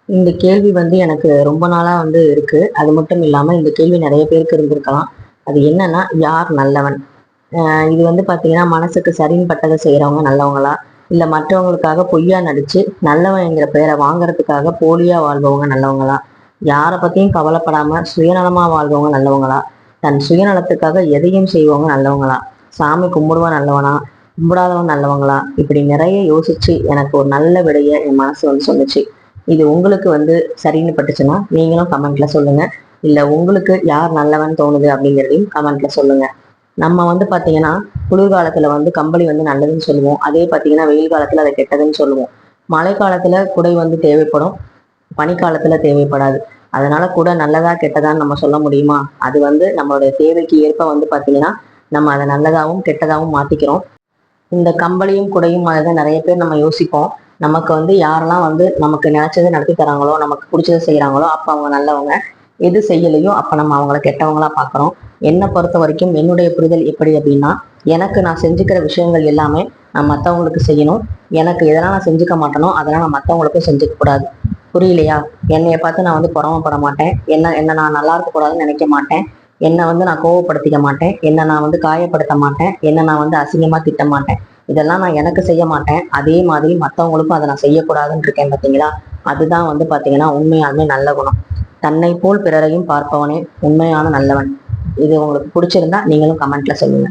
இந்த கேள்வி எனக்கு ரொம்ப நாளா இருக்கு. அது மட்டும் இல்லாம இந்த கேள்வி நிறைய பேருக்கு இருந்திருக்கலாம். அது என்னன்னா, யார் நல்லவன்? இது பார்த்தீங்கன்னா, மனசுக்கு சரின்னு பட்டதை செய்றவங்க நல்லவங்களா? இல்ல மற்றவங்களுக்காக பொய்யா நடிச்சு, நல்லவன்ங்கிற பேரை வாங்குறதுக்காக போலியா வாழ்பவங்க நல்லவங்களா? யார பத்தியும் கவலைப்படாம சுயநலமா வாழ்பவங்க நல்லவங்களா? தன் சுயநலத்துக்காக எதையும் செய்வவங்க நல்லவங்களா? சாமி கும்பிடுவன் நல்லவனா? கும்பிடாதவன் நல்லவங்களா? இப்படி நிறைய யோசிச்சு எனக்கு ஒரு நல்ல விடைய என் மனசு சொல்லுச்சு. இது உங்களுக்கு சரின்னு பட்டுச்சுன்னா நீங்களும் கமெண்ட்ல சொல்லுங்க. இல்ல உங்களுக்கு யார் நல்லவன் தோணுது அப்படிங்கிறதையும் கமெண்ட்ல சொல்லுங்க. நம்ம பாத்தீங்கன்னா, குளிர்காலத்துல கம்பளி நல்லதுன்னு சொல்லுவோம். அதே பாத்தீங்கன்னா வெயில் காலத்துல அதை கெட்டதுன்னு சொல்லுவோம். மழை காலத்துல குடை தேவைப்படும், பனிக்காலத்துல தேவைப்படாது. அதனால கூட நல்லதா கெட்டதான்னு நம்ம சொல்ல முடியுமா? அது நம்மளுடைய தேவைக்கு ஏற்ப பாத்தீங்கன்னா நம்ம அதை நல்லதாகவும் கெட்டதாகவும் மாத்திக்கிறோம். இந்த கம்பளியும் குடையும் அதை நிறைய பேர் நம்ம யோசிப்போம். நமக்கு யாரெல்லாம் நமக்கு நினைச்சதை நடத்தி தராங்களோ, நமக்கு பிடிச்சதை செய்யறாங்களோ அப்ப அவங்க நல்லவங்க. எது செய்யலையோ அப்ப நம்ம அவங்கள கெட்டவங்களா பாக்குறோம். என்னை பொறுத்த வரைக்கும் என்னுடைய புரிதல் எப்படி அப்படின்னா, எனக்கு நான் செஞ்சுக்கிற விஷயங்கள் எல்லாமே நான் மற்றவங்களுக்கு செய்யணும். எனக்கு எதெல்லாம் நான் செஞ்சுக்க மாட்டேனோ அதெல்லாம் நான் மற்றவங்களுக்கும் செஞ்சுக்க கூடாது. புரியலையா? என்னைய பார்த்து நான் பொறாமப்பட மாட்டேன். என்ன நான் நல்லா இருக்க கூடாதுன்னு நினைக்க மாட்டேன். என்னை நான் கோவப்படுத்திக்க மாட்டேன். என்னை நான் காயப்படுத்த மாட்டேன். என்னை நான் அசிங்கமா திட்ட மாட்டேன். இதெல்லாம் நான் எனக்கு செய்ய மாட்டேன். அதே மாதிரி மற்றவங்களுக்கும் அதை நான் செய்யக்கூடாதுன்னு இருக்கேன் பார்த்தீங்களா? அதுதான் பார்த்தீங்கன்னா உண்மையாலுமே நல்ல குணம். தன்னை போல் பிறரையும் பார்ப்பவனே உண்மையான நல்லவன். இது உங்களுக்கு பிடிச்சிருந்தா நீங்களும் கமெண்ட்ல சொல்லுங்க.